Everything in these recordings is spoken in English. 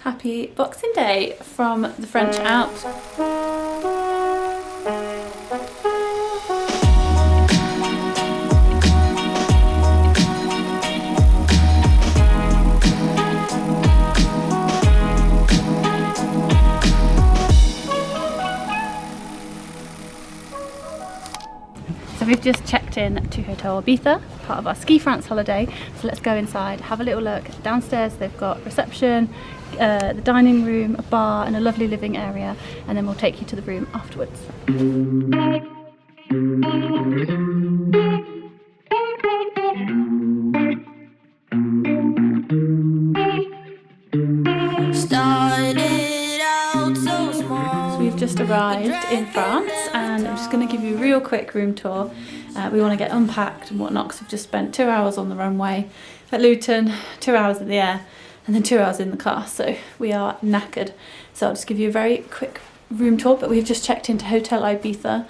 Happy Boxing Day from the French Alps. So we've just checked in to Hotel Ibiza, part of our Ski France holiday. So let's go inside, have a little look. Downstairs they've got reception, the dining room, a bar and a lovely living area, and then we'll take you to the room afterwards. So we've just arrived in France and I'm just going to give you a real quick room tour. We want to get unpacked and whatnot because we've just spent 2 hours on the runway at Luton, 2 hours in the air and then 2 hours in the car, so we are knackered. So I'll just give you a very quick room tour, but we've just checked into Hotel Ibiza,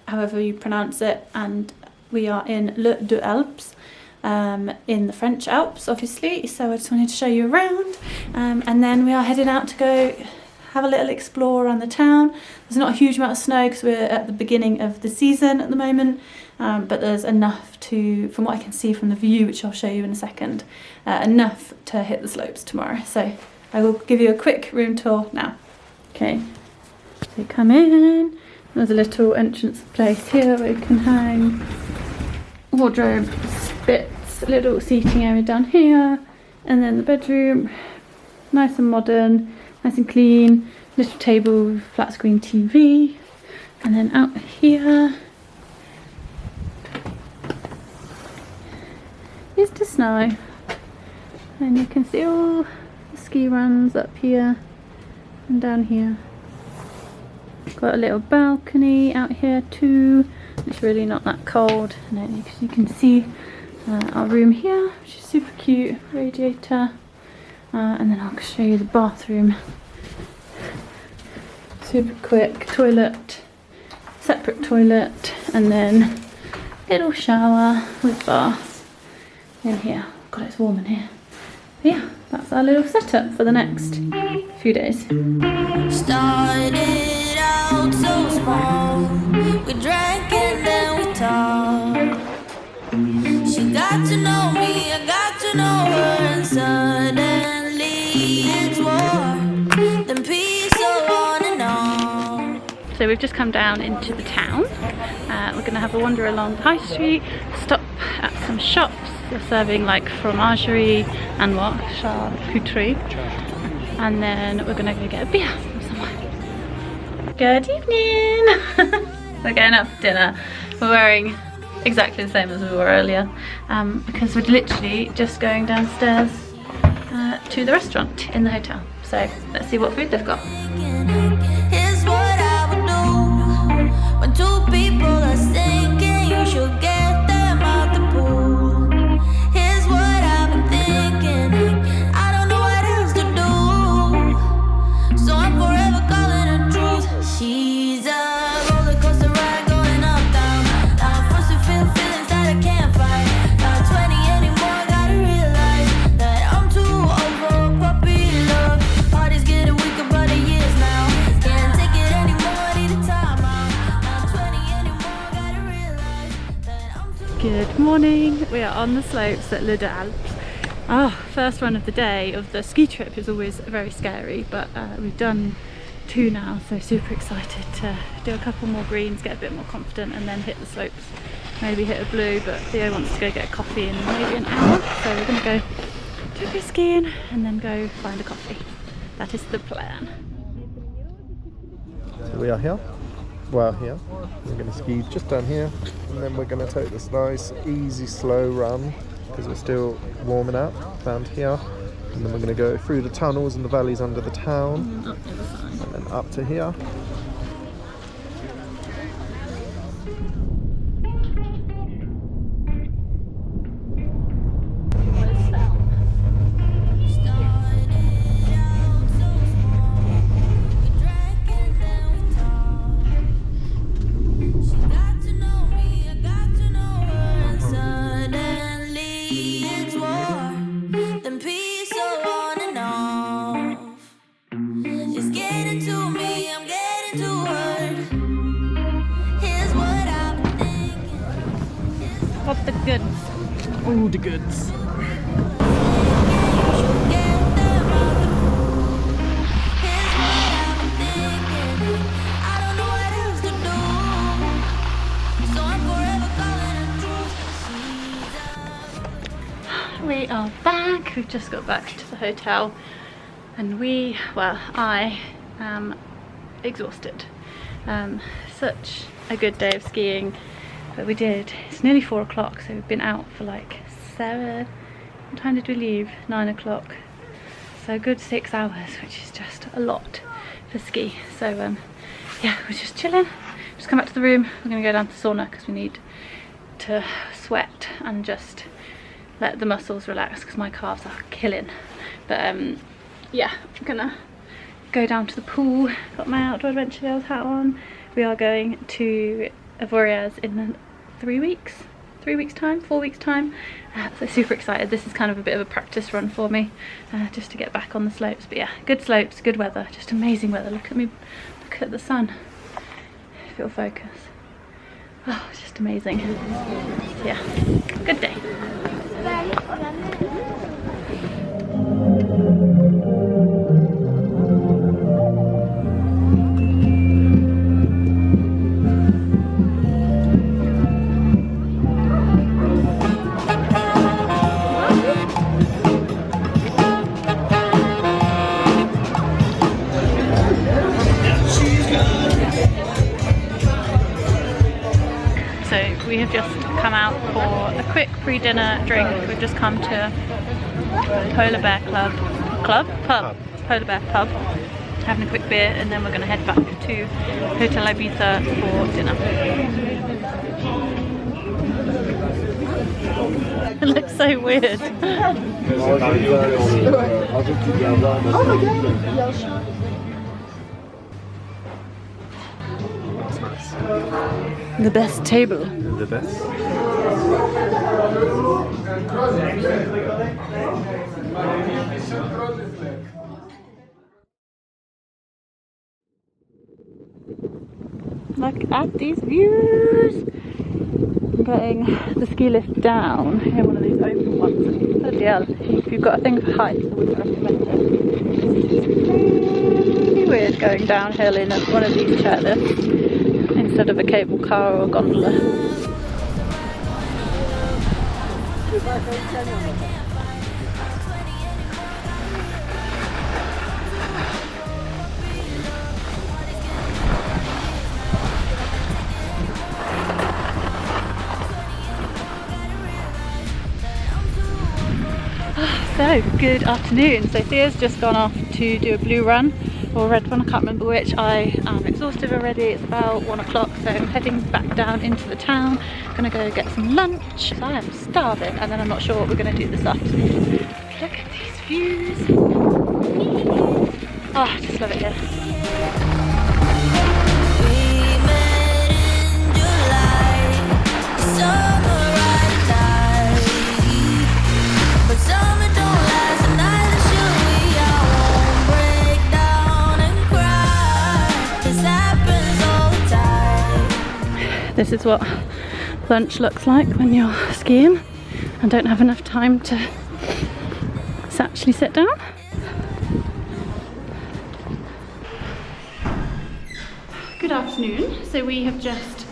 however you pronounce it, and we are in Les Deux Alpes, in the French Alps obviously, so I just wanted to show you around, and then we are heading out to go have a little explore around the town. There's not a huge amount of snow because we're at the beginning of the season at the moment, but there's enough to, from what I can see from the view, which I'll show you in a second, enough to hit the slopes tomorrow. So I will give you a quick room tour now. Okay, so come in, there's a little entrance place here where you can hang wardrobe, bits, little seating area down here, and then the bedroom, nice and modern, nice and clean, little table, flat screen TV, and then out here is the snow, and you can see all the ski runs up here and down here. Got a little balcony out here too. It's really not that cold, and you can see our room here, which is super cute, radiator, and then I'll show you the bathroom. Super quick toilet, separate toilet, and then little shower with bath in here. God, it's warm in here. But yeah, that's our little setup for the next few days. Started out so small, we drank and then we talked. She got to know me, I got to know her, and suddenly it's war, then peace on and on. So we've just come down into the town. We're going to have a wander along the high street, stop at some shops. They're serving like fromagerie and what? Charcuterie. And then we're going to go get a beer from somewhere. Good evening! We're going out for dinner. We're wearing exactly the same as we were earlier, because we're literally just going downstairs to the restaurant in the hotel. So let's see what food they've got. Here's what I would do when two people are sinking. You should get them out the pool. Here's what I've been thinking. I don't know what else to do, so I'm forever calling her truth. She's a roller coaster ride going up, down. First we feel feelings that I can't fight. Not 20 anymore, gotta realize that I'm too old for puppy love. Party's getting weaker by the years now. Can't take it anymore, need a time out. Not 20 anymore, gotta realize that I'm too. Good morning. We are on the slopes at Les Deux Alpes. First run of the day of the ski trip is always very scary, but we've done 2 now, so super excited to do a couple more greens, get a bit more confident, and then hit the slopes. Maybe hit a blue, but Theo wants to go get a coffee in maybe an hour, so we're going to go do skiing and then go find a coffee. That is the plan. So we are here. Well, here. We're going to ski just down here, and then we're going to take this nice, easy, slow run because we're still warming up around here. And then we're going to go through the tunnels and the valleys under the town, and then up to here. Suddenly it's war, then peace. goods. All the goods. We are back. We've just got back to the hotel and I am exhausted. Such a good day of skiing, but it's nearly 4 o'clock, so we've been out for like 7, what time did we leave? 9 o'clock, so a good 6 hours, which is just a lot for ski. So yeah, we're just chilling. Just come back to the room. We're gonna go down to the sauna because we need to sweat and just let the muscles relax because my calves are killing. But yeah, I'm gonna go down to the pool. Got my outdoor adventure girls hat on. We are going to Avoriaz in 4 weeks time. So super excited. This is kind of a bit of a practice run for me, just to get back on the slopes. But yeah, good slopes, good weather, just amazing weather. Look at me, look at the sun. If it'll focus. Oh, it's just amazing. Yeah, good day. We have just come out for a quick pre-dinner drink. We've just come to Polar Bear Pub, Polar Bear Pub, having a quick beer, and then we're going to head back to Hotel Ibiza for dinner. It looks so weird. The best table. The best. Look at these views. I'm getting the ski lift down. Here, one of these open ones. Bloody hell. If you've got a thing for heights, I wouldn't recommend it. It's really weird going downhill in one of these chairlifts instead of a cable car or a gondola. So, good afternoon. Sophia's just gone off to do a blue run or red run, I can't remember which. I am exhausted already. It's about 1 o'clock, so I'm heading back down into the town. Gonna go get some lunch. I am starving, and then I'm not sure what we're gonna do this afternoon. Look at these views. Oh, I just love it here. This is what lunch looks like when you're skiing and don't have enough time to actually sit down. Good afternoon. So we have just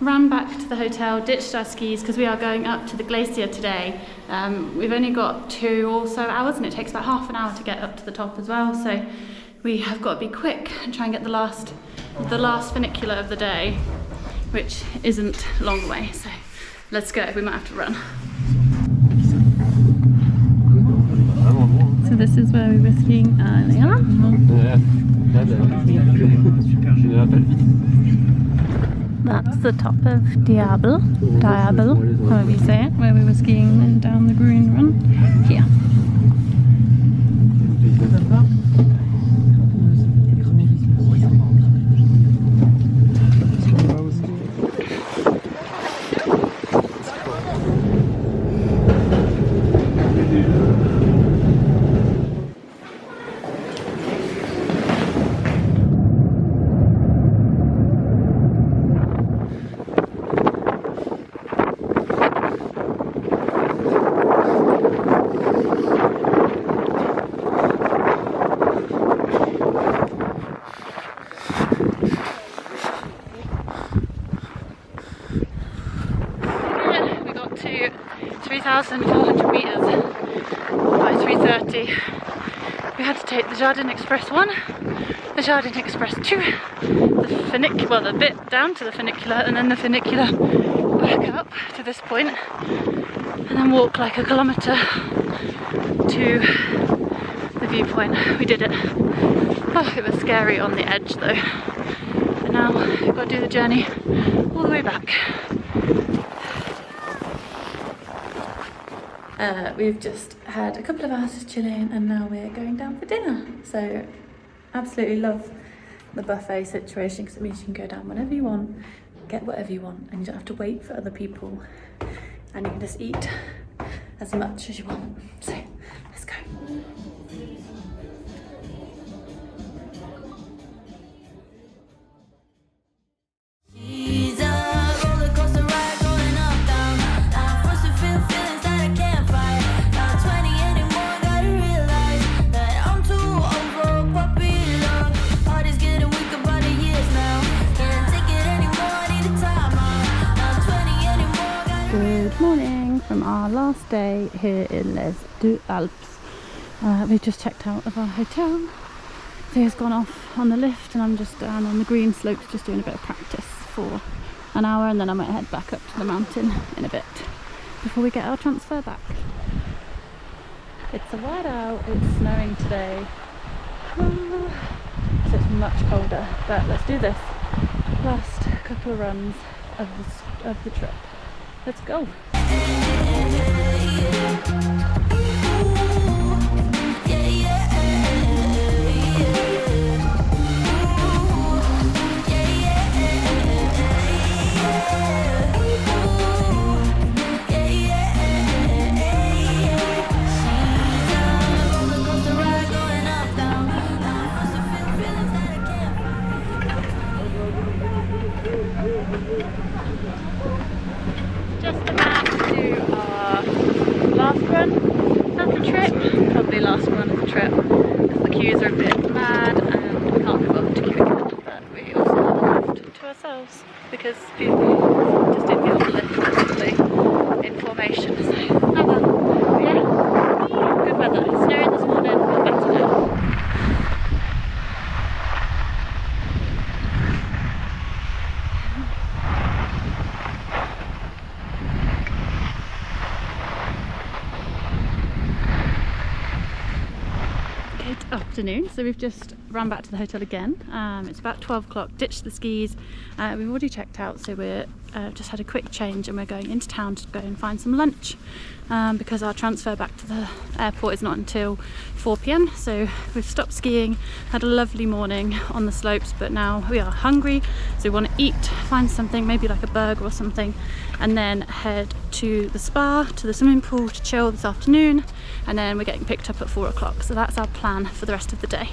ran back to the hotel, ditched our skis because we are going up to the Glacier today. We've only got 2 or so hours and it takes about half an hour to get up to the top as well. So we have got to be quick and try and get the last funicular of the day, which isn't long away, so let's go. We might have to run. So this is where we were skiing earlier. That's the top of Diable, however you say it, where we were skiing down the green run. Here. 3:30. We had to take the Jardin Express 1, the Jardin Express 2, the funicular, well, the bit down to the funicular, and then the funicular back up to this point, and then walk like a kilometre to the viewpoint. We did it. Oh, it was scary on the edge though. But now we've got to do the journey all the way back. We've just had a couple of hours chilling and now we're going down for dinner. So absolutely love the buffet situation because it means you can go down whenever you want, get whatever you want, and you don't have to wait for other people, and you can just eat as much as you want. So let's go. Good morning from our last day here in Les Deux Alpes. We've just checked out of our hotel. Thea's gone off on the lift and I'm just down on the green slopes just doing a bit of practice for an hour, and then I might head back up to the mountain in a bit before we get our transfer back. It's a white out, it's snowing today, so it's much colder, but let's do this last couple of runs of the trip. Let's go. Just about to do our last run of the trip, probably last run of the trip, because the queues are a bit mad and we can't be bothered to queue again, but we also have a lift to ourselves because people just didn't get on the lift basically in formation, so oh well. But yeah, good weather. It's snowing this morning, but better now. Afternoon, so we've just ran back to the hotel again. It's about 12 o'clock, ditched the skis, we've already checked out, so we're just had a quick change and we're going into town to go and find some lunch because our transfer back to the airport is not until 4 p.m. so we've stopped skiing, had a lovely morning on the slopes, but now we are hungry, so we want to eat, find something, maybe like a burger or something, and then head to the spa, to the swimming pool to chill this afternoon, and then we're getting picked up at 4 o'clock, so that's our plan for the rest of the day.